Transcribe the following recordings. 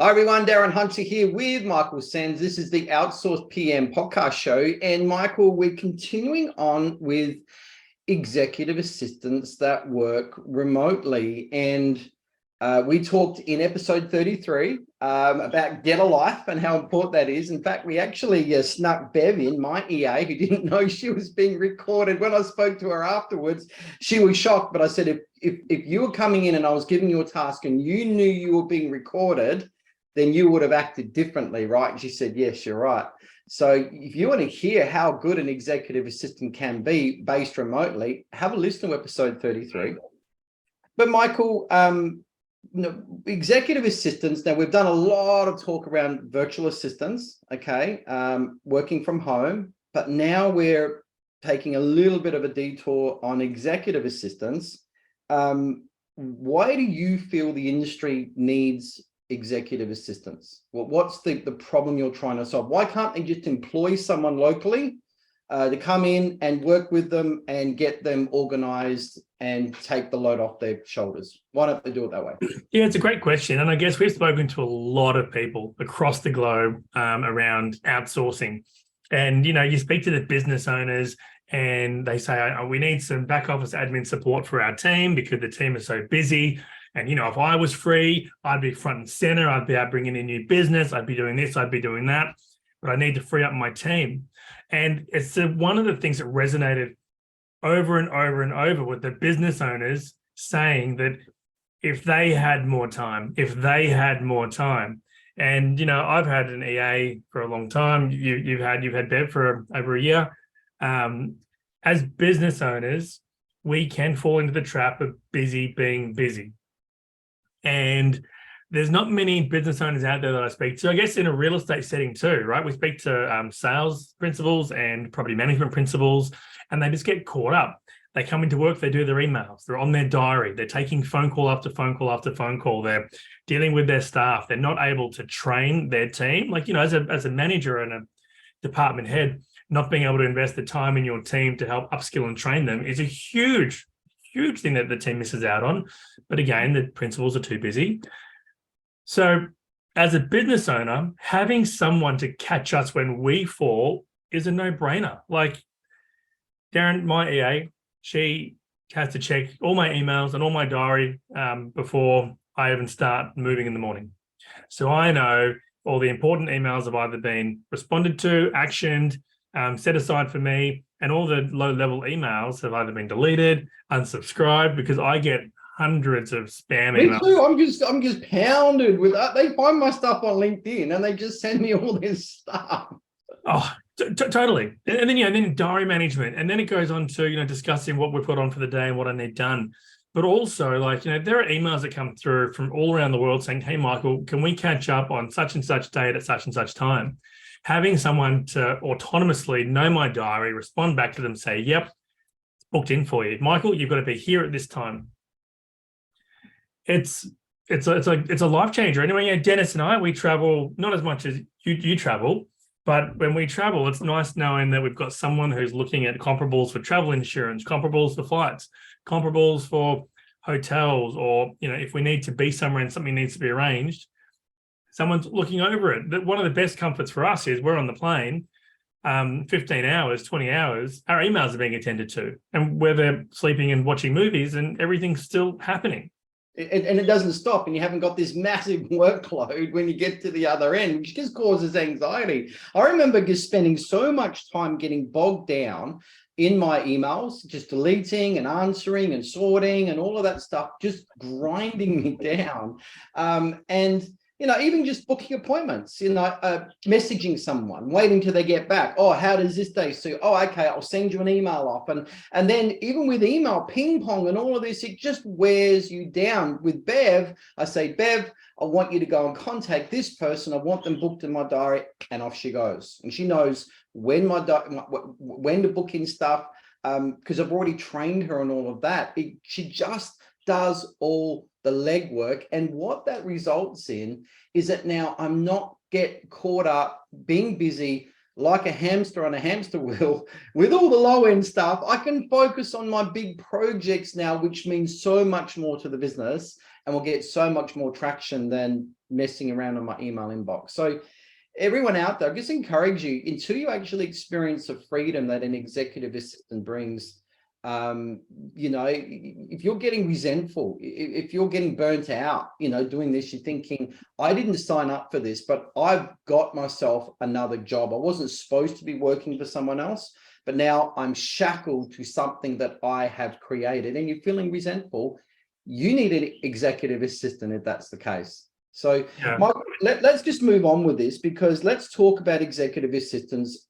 Hi everyone, Darren Hunter here with Michael Sanz. This is the Outsourced PM podcast show. And Michael, we're continuing on with executive assistants that work remotely. And we talked in episode 33 about Get a Life and how important that is. In fact, we actually snuck Bev in, my EA, who didn't know she was being recorded. When I spoke to her afterwards, she was shocked. But I said, if you were coming in and I was giving you a task and you knew you were being recorded, then you would have acted differently, right? And she said, yes, you're right. So if you want to hear how good an executive assistant can be based remotely, have a listen to episode 33. But Michael, executive assistants, now we've done a lot of talk around virtual assistants, okay, working from home, but now we're taking a little bit of a detour on executive assistants. Why do you feel the industry needs executive assistants? Well, what's the problem you're trying to solve? Why can't they just employ someone locally to come in and work with them and get them organized and take the load off their shoulders? Why don't they do it that way? Yeah, it's a great question. And I guess we've spoken to a lot of people across the globe around outsourcing. And, you speak to the business owners and they say, oh, we need some back office admin support for our team because the team is so busy. And, if I was free, I'd be front and center. I'd be out bringing in new business. I'd be doing this. I'd be doing that. But I need to free up my team. And it's one of the things that resonated over and over and over with the business owners saying that if they had more time, and, I've had an EA for a long time. You've had Bev for over a year. As business owners, we can fall into the trap of busy being busy. And there's not many business owners out there that I speak to, I guess in a real estate setting too, right? We speak to sales principals and property management principals, and they just get caught up. They come into work, they do their emails, they're on their diary, they're taking phone call after phone call after phone call, they're dealing with their staff, they're not able to train their team. Like, as a manager and a department head, not being able to invest the time in your team to help upskill and train them is a huge thing that the team misses out on. But again, the principals are too busy. So as a business owner, having someone to catch us when we fall is a no-brainer. Like Darren, my EA, she has to check all my emails and all my diary before I even start moving in the morning. So I know all the important emails have either been responded to, actioned, set aside for me, and all the low-level emails have either been deleted, unsubscribed, because I get hundreds of spam emails. Me too. I'm just pounded with that. They find my stuff on LinkedIn and they just send me all this stuff. Oh, totally. And then diary management, and then it goes on to discussing what we've got on for the day and what I need done. But also, there are emails that come through from all around the world saying, "Hey, Michael, can we catch up on such and such date at such and such time?" Having someone to autonomously know my diary, respond back to them, say, "Yep, it's booked in for you, Michael. You've got to be here at this time." It's a life changer. Anyway, Dennis and I, we travel not as much as you travel, but when we travel, it's nice knowing that we've got someone who's looking at comparables for travel insurance, comparables for flights, comparables for hotels, or if we need to be somewhere and something needs to be arranged, someone's looking over it. One of the best comforts for us is we're on the plane, 15 hours, 20 hours, our emails are being attended to, and where they're sleeping and watching movies and everything's still happening. And it doesn't stop, and you haven't got this massive workload when you get to the other end, which just causes anxiety. I remember just spending so much time getting bogged down in my emails, just deleting and answering and sorting and all of that stuff, just grinding me down. And even just booking appointments, messaging someone, waiting till they get back. Oh, how does this day suit? Oh, okay, I'll send you an email off. And then even with email ping pong and all of this, it just wears you down. With Bev, I say, Bev, I want you to go and contact this person. I want them booked in my diary, and off she goes. And she knows when to book in stuff, because I've already trained her on all of that. She just does all the legwork, and what that results in is that now I'm not get caught up being busy like a hamster on a hamster wheel with all the low end stuff. I can focus on my big projects now, which means so much more to the business and will get so much more traction than messing around on my email inbox. So everyone out there, I just encourage you, until you actually experience the freedom that an executive assistant brings, if you're getting resentful, if you're getting burnt out, doing this, you're thinking, I didn't sign up for this, but I've got myself another job. I wasn't supposed to be working for someone else, but now I'm shackled to something that I have created, and you're feeling resentful. You need an executive assistant if that's the case. So, Yeah. Michael, let's just move on with this, because let's talk about executive assistants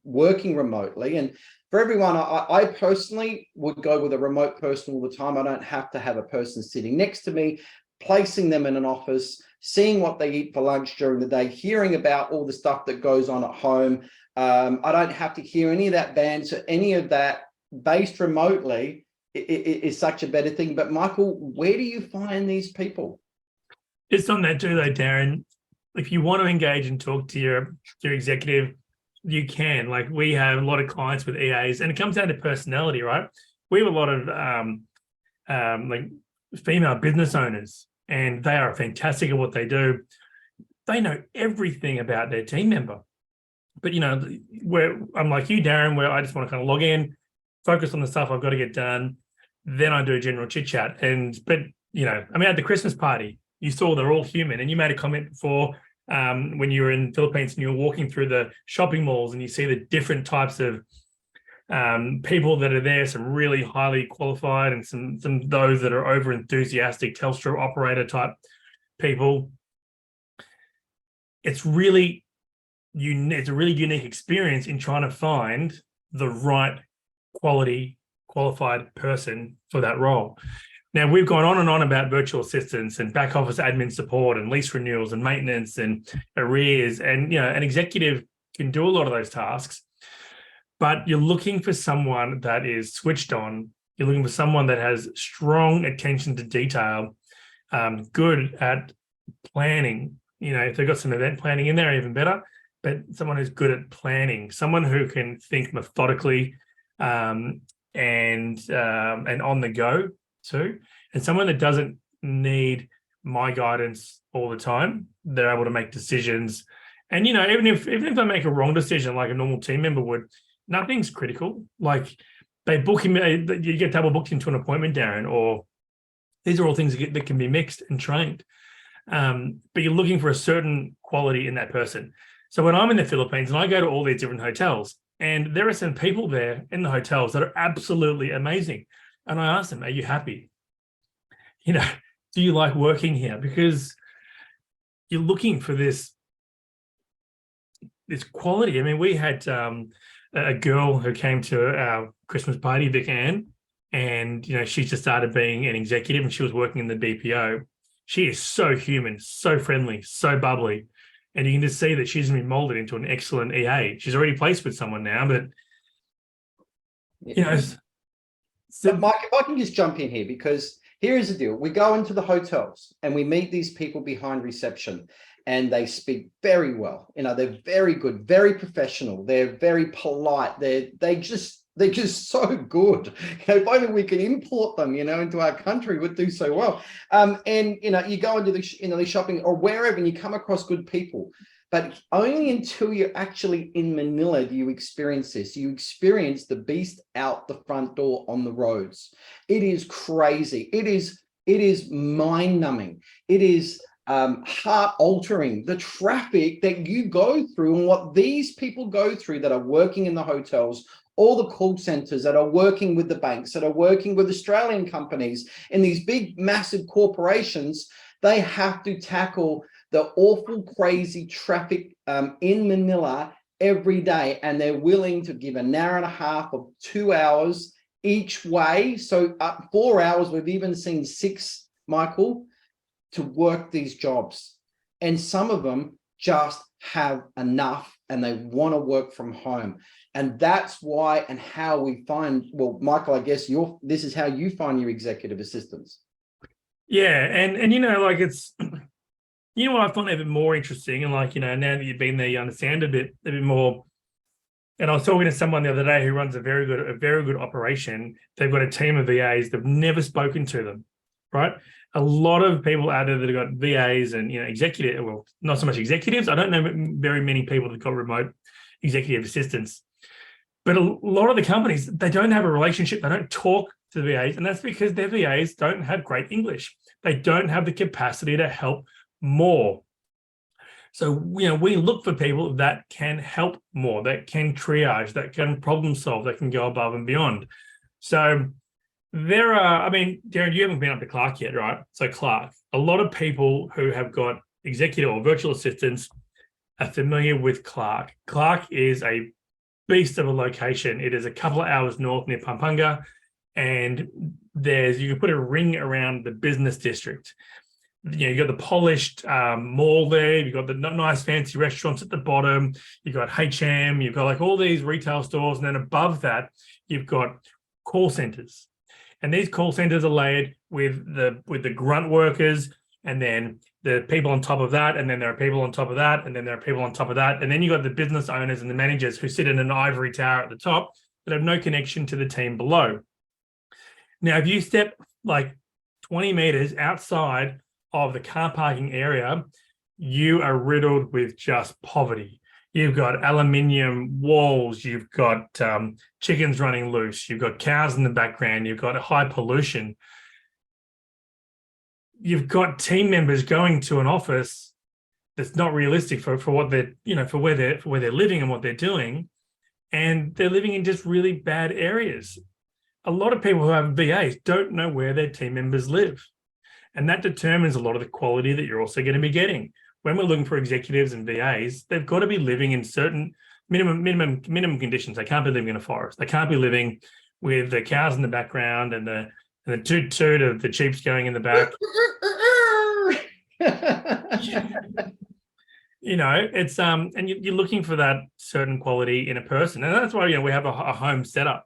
working remotely. And for everyone, I personally would go with a remote person all the time. I don't have to have a person sitting next to me, placing them in an office, seeing what they eat for lunch during the day, hearing about all the stuff that goes on at home. I don't have to hear any of that banter, any of that. Based remotely is such a better thing. But Michael, where do you find these people? Just on that too, though, Darren, if you want to engage and talk to your executive, you can. Like, we have a lot of clients with EAs, and it comes down to personality, right? We have a lot of like female business owners, and they are fantastic at what they do. They know everything about their team member. But, where I'm like you, Darren, where I just want to kind of log in, focus on the stuff I've got to get done. Then I do a general chit chat. But at the Christmas party, you saw they're all human. And you made a comment before when you were in Philippines and you were walking through the shopping malls, and you see the different types of people that are there, some really highly qualified and some those that are over enthusiastic Telstra operator type people. It's a really unique experience in trying to find the right qualified person for that role. Now, we've gone on and on about virtual assistants and back office admin support and lease renewals and maintenance and arrears. And, an executive can do a lot of those tasks, but you're looking for someone that is switched on. You're looking for someone that has strong attention to detail, good at planning. If they've got some event planning in there, even better, but someone who's good at planning, someone who can think methodically and on the go too, and someone that doesn't need my guidance all the time. They're able to make decisions, and even if they make a wrong decision like a normal team member would, nothing's critical. Like, they book him, you get double booked into an appointment, Darren, or these are all things that can be mixed and trained. But you're looking for a certain quality in that person. So when I'm in the Philippines and I go to all these different hotels, and there are some people there in the hotels that are absolutely amazing. And I ask them, are you happy? Do you like working here? Because you're looking for this quality. I mean, we had a girl who came to our Christmas party, Vic Ann, and, she just started being an executive, and she was working in the BPO. She is so human, so friendly, so bubbly. And you can just see that she's going to be molded into an excellent EA. She's already placed with someone now, but, So, Mike, if I can just jump in here, because here is the deal. We go into the hotels and we meet these people behind reception, and they speak very well. They're very good, very professional. They're very polite. They're just so good. If only we could import them, into our country, would do so well. And you go into the shopping or wherever, and you come across good people. But only until you're actually in Manila do you experience this. You experience the beast out the front door on the roads. It is crazy. It is mind-numbing. It is heart-altering. The traffic that you go through and what these people go through that are working in the hotels, all the call centers that are working with the banks, that are working with Australian companies and these big, massive corporations, they have to tackle the awful, crazy traffic in Manila every day. And they're willing to give an hour and a half of 2 hours each way. So 4 hours, we've even seen 6, Michael, to work these jobs. And some of them just have enough and they want to work from home. And that's why and how we find, well, Michael, I guess this is how you find your executive assistants. Yeah. And it's, what I find even more interesting, and now that you've been there, you understand a bit more. And I was talking to someone the other day who runs a very good operation. They've got a team of VAs. They've never spoken to them, right? a lot of people out there that have got VAs and executive, well, not so much executives. I don't know very many people that got remote executive assistants, but a lot of the companies, they don't have a relationship. They don't talk to the VAs, and that's because their VAs don't have great English. They don't have the capacity to help more. So, we look for people that can help more, that can triage, that can problem solve, that can go above and beyond. So there are, Darren, you haven't been up to Clark yet, right? So Clark, a lot of people who have got executive or virtual assistants are familiar with Clark. Clark is a beast of a location. It is a couple of hours north near Pampanga, and you can put a ring around the business district. You got the polished mall there. You've got the nice fancy restaurants at the bottom. You've got H&M. You've got like all these retail stores, and then above that, you've got call centers. And these call centers are layered with the grunt workers, and then the people on top of that, and then there are people on top of that, and then there are people on top of that. And then you got the business owners and the managers who sit in an ivory tower at the top that have no connection to the team below. Now, if you step like 20 meters outside of the car parking area, you are riddled with just poverty. You've got aluminium walls, you've got chickens running loose, you've got cows in the background, you've got high pollution. You've got team members going to an office that's not realistic for what they're, for where they're living and what they're doing. And they're living in just really bad areas. A lot of people who have VAs don't know where their team members live. And that determines a lot of the quality that you're also going to be getting. When we're looking for executives and VAs, they've got to be living in certain minimum conditions. They can't be living in a forest. They can't be living with the cows in the background and the toot of the Jeeps going in the back. It's and you're looking for that certain quality in a person, and that's why we have a home setup,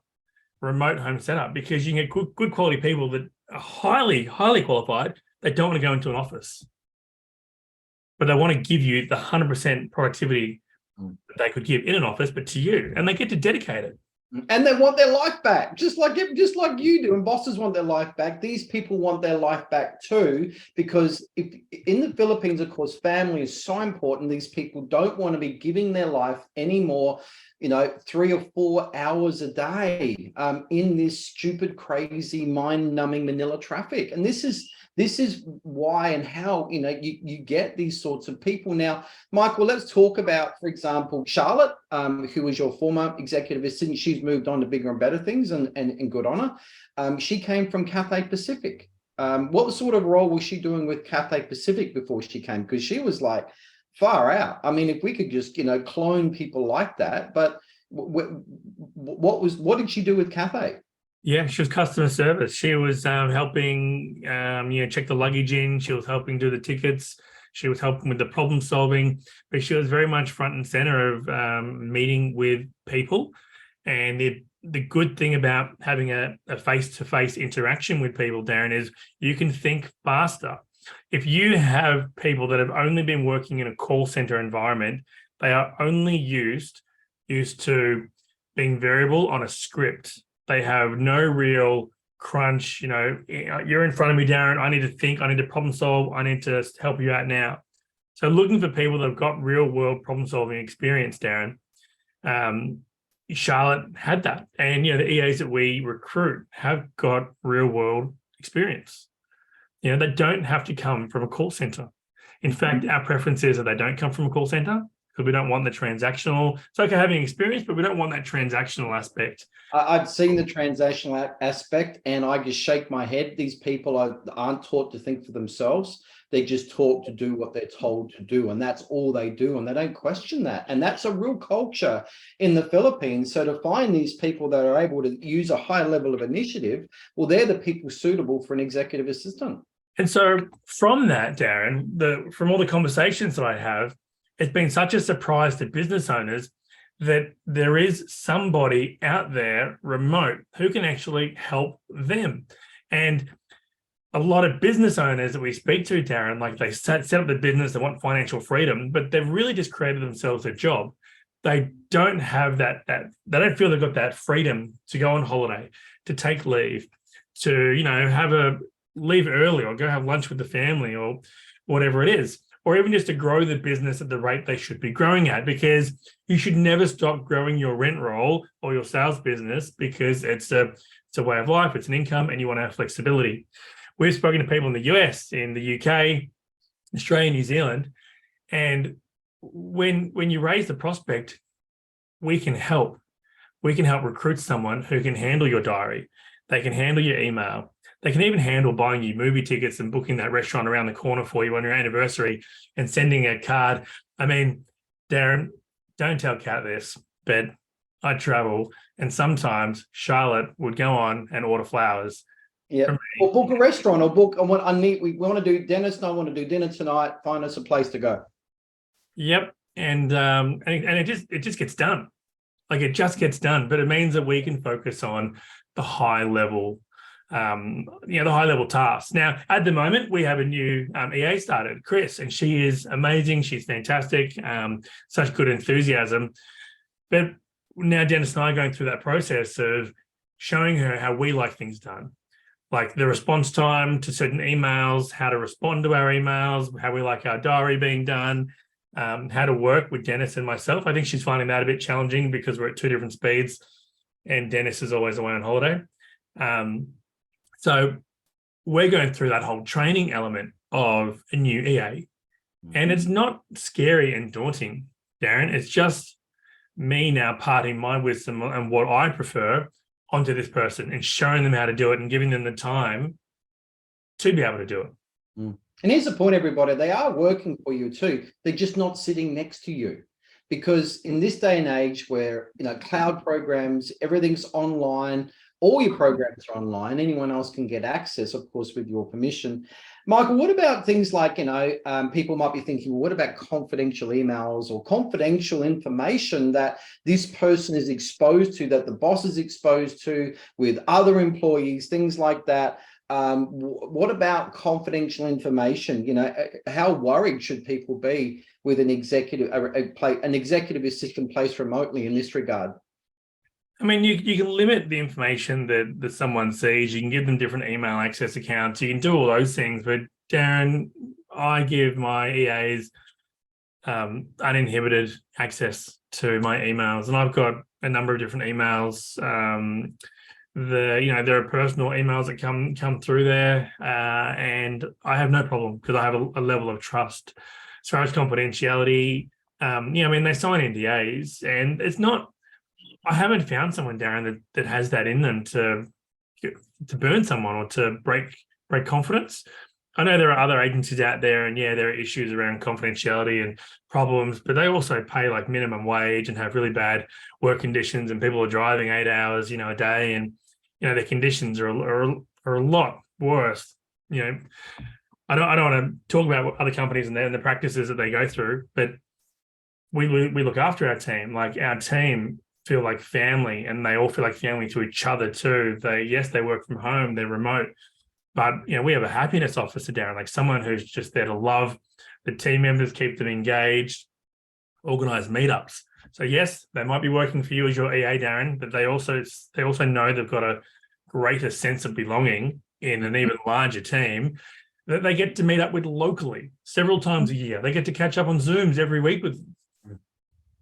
remote home setup, because you can get good quality people that are highly qualified. They don't want to go into an office, but they want to give you the 100% productivity that they could give in an office, but to you, and they get to dedicate it. And they want their life back, just like you do. And bosses want their life back. These people want their life back too, because if in the Philippines, of course, family is so important. These people don't want to be giving their life anymore, 3 or 4 hours a day in this stupid, crazy, mind-numbing Manila traffic. And this is why and how you get these sorts of people. Now, Michael, let's talk about, for example, Charlotte, who was your former executive assistant. She's moved on to bigger and better things, and good on her. She came from Cathay Pacific. What sort of role was she doing with Cathay Pacific before she came? Because she was like far out. If we could just clone people like that. But what did she do with Cathay? Yeah, she was customer service. She was helping, check the luggage in. She was helping do the tickets. She was helping with the problem solving, but she was very much front and center of meeting with people. And the good thing about having a face-to-face interaction with people, Darren, is you can think faster. If you have people that have only been working in a call center environment, they are only used to being variable on a script. They have no real crunch. You're in front of me, Darren. I need to think. I need to problem solve. I need to help you out now. So looking for people that have got real world problem solving experience, Darren. Charlotte had that. And, the EAs that we recruit have got real world experience. They don't have to come from a call center. In fact, our preference is that they don't come from a call center, because we don't want the transactional. It's okay having experience, but we don't want that transactional aspect. I've seen the transactional aspect, and I just shake my head. These people aren't taught to think for themselves. They just taught to do what they're told to do, and that's all they do, and they don't question that. And that's a real culture in the Philippines. So to find these people that are able to use a high level of initiative, well, they're the people suitable for an executive assistant. And so from that, Darren, from all the conversations that I have, it's been such a surprise to business owners that there is somebody out there remote who can actually help them. And a lot of business owners that we speak to, Darren, like they set up the business, they want financial freedom, but they've really just created themselves a job. They don't have that they don't feel they've got that freedom to go on holiday, to take leave, to, have a leave early or go have lunch with the family or whatever it is, or even just to grow the business at the rate they should be growing at, because you should never stop growing your rent roll or your sales business, because it's a way of life, it's an income, and you want to have flexibility. We've spoken to people in the US, in the UK, Australia, New Zealand, and when you raise the prospect, we can help. We can help recruit someone who can handle your diary. They can handle your email. They can even handle buying you movie tickets and booking that restaurant around the corner for you on your anniversary and sending a card. I mean, Darren, don't tell Kat this, but I travel, and sometimes Charlotte would go on and order flowers. Yeah, or book a restaurant, or book. We want to do Dennis and I want to do dinner tonight. Find us a place to go. Yep, and it just gets done. Like, it just gets done, but it means that we can focus on the high level, the high level tasks. Now, at the moment, we have a new EA started, Chris, and she is amazing. She's fantastic, such good enthusiasm. But now Dennis and I are going through that process of showing her how we like things done, like the response time to certain emails, how to respond to our emails, how we like our diary being done, how to work with Dennis and myself. I think she's finding that a bit challenging because we're at two different speeds and Dennis is always away on holiday. So we're going through that whole training element of a new EA. And it's not scary and daunting, Darren. It's just me now parting my wisdom and what I prefer onto this person and showing them how to do it and giving them the time to be able to do it. And here's the point, everybody. They are working for you too. They're just not sitting next to you. Because in this day and age where, cloud programs, everything's online, all your programs are online, anyone else can get access, of course, with your permission. Michael, what about things like, people might be thinking, well, what about confidential emails or confidential information that this person is exposed to, that the boss is exposed to with other employees, things like that? What about confidential information? How worried should people be with an executive assistant placed remotely in this regard? I mean, you can limit the information that someone sees. You can give them different email access accounts. You can do all those things. But Darren, I give my EAs uninhibited access to my emails, and I've got a number of different emails. There are personal emails that come through there, and I have no problem because I have a level of trust. As far as confidentiality, they sign NDAs, and it's not. I haven't found someone, Darren, that has that in them to burn someone or to break confidence. I know there are other agencies out there, and there are issues around confidentiality and problems, but they also pay like minimum wage and have really bad work conditions, and people are driving 8 hours, a day, and their conditions are a lot worse. I don't want to talk about what other companies and the practices that they go through, but we look after our team. Like, our team feel like family, and they all feel like family to each other too. They work from home, they're remote, but we have a happiness officer, Darren, like someone who's just there to love the team members, keep them engaged, organize meetups. So yes, they might be working for you as your EA, Darren, but they also know they've got a greater sense of belonging in an even larger team that they get to meet up with locally several times a year. They get to catch up on Zooms every week with them.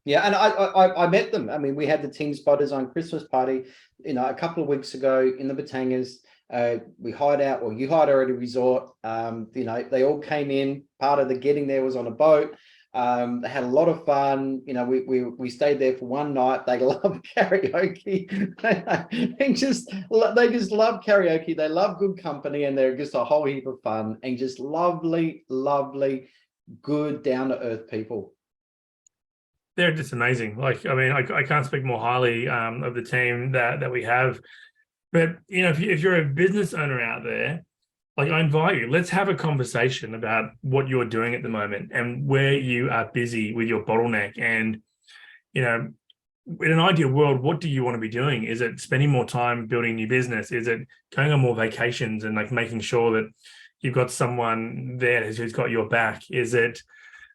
Yeah, and I met them. I mean, we had the Team Spotters on Christmas party, a couple of weeks ago in the Batangas. We hired out, or you hired out a resort. They all came in. Part of the getting there was on a boat. They had a lot of fun. We stayed there for one night. They love karaoke. they just love karaoke. They love good company, and they're just a whole heap of fun and just lovely, good, down to earth people. They're just amazing. Like, I can't speak more highly of the team that we have. But if you're a business owner out there, like, I invite you, let's have a conversation about what you're doing at the moment and where you are busy with your bottleneck. And, in an ideal world, what do you want to be doing? Is it spending more time building new business? Is it going on more vacations and like making sure that you've got someone there who's got your back? Is it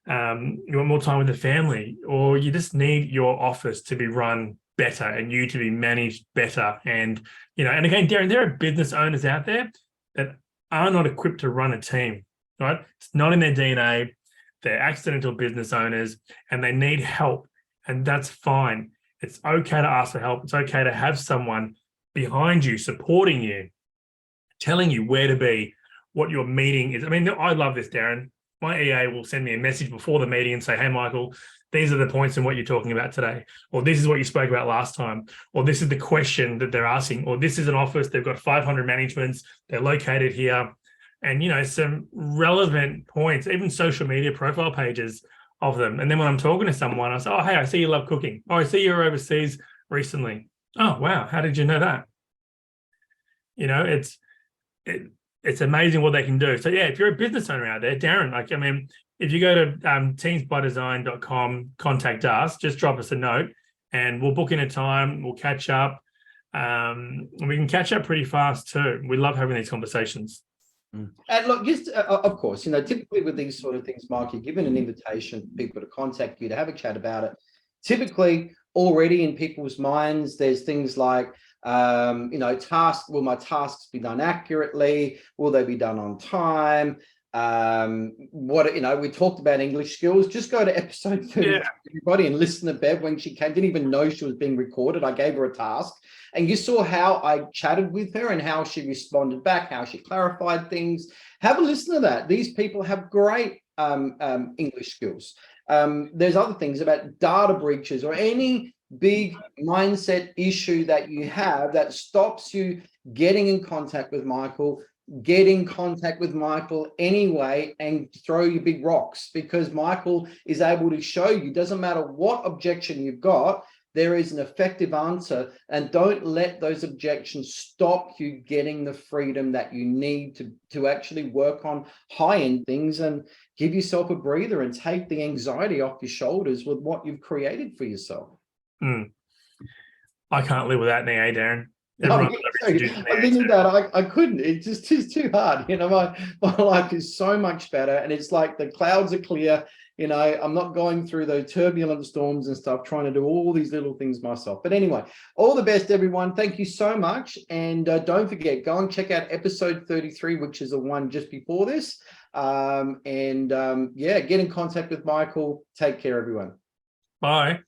you want more time with the family, or you just need your office to be run better and you to be managed better? And, and again, Darren, there are business owners out there that are not equipped to run a team, right? It's not in their DNA. They're accidental business owners and they need help. And that's fine. It's okay to ask for help. It's okay to have someone behind you, supporting you, telling you where to be, what your meeting is. I mean, I love this, Darren. My EA will send me a message before the meeting and say, hey, Michael, these are the points in what you're talking about today, or this is what you spoke about last time, or this is the question that they're asking, or this is an office, they've got 500 managements, they're located here. And, some relevant points, even social media profile pages of them. And then when I'm talking to someone, I say, oh, hey, I see you love cooking. Oh, I see you're overseas recently. Oh, wow. How did you know that? It's amazing what they can do. So yeah, if you're a business owner out there, Darren, if you go to teamsbydesign.com, contact us, just drop us a note and we'll book in a time, we'll catch up. And we can catch up pretty fast too. We love having these conversations. And look, just of course, typically with these sort of things, Mark, you're given an invitation for people to contact you to have a chat about it. Typically, already in people's minds, there's things like, tasks. Will my tasks be done accurately? Will they be done on time? We talked about English skills. Just go to episode 30, everybody, and listen to Bev when she came. Didn't even know she was being recorded. I gave her a task, and you saw how I chatted with her and how she responded back, how she clarified things. Have a listen to that. These people have great English skills. There's other things about data breaches or any big mindset issue that you have that stops you getting in contact with Michael. Get in contact with Michael anyway and throw your big rocks, because Michael is able to show you, doesn't matter what objection you've got, there is an effective answer. And don't let those objections stop you getting the freedom that you need to actually work on high-end things and give yourself a breather and take the anxiety off your shoulders with what you've created for yourself. I can't live without an EA, Darren. I think that I couldn't. It's just too hard. My life is so much better, and it's like the clouds are clear. I'm not going through those turbulent storms and stuff, trying to do all these little things myself. But anyway, all the best, everyone. Thank you so much, and don't forget, go and check out episode 33, which is the one just before this. Get in contact with Michael. Take care, everyone. Bye.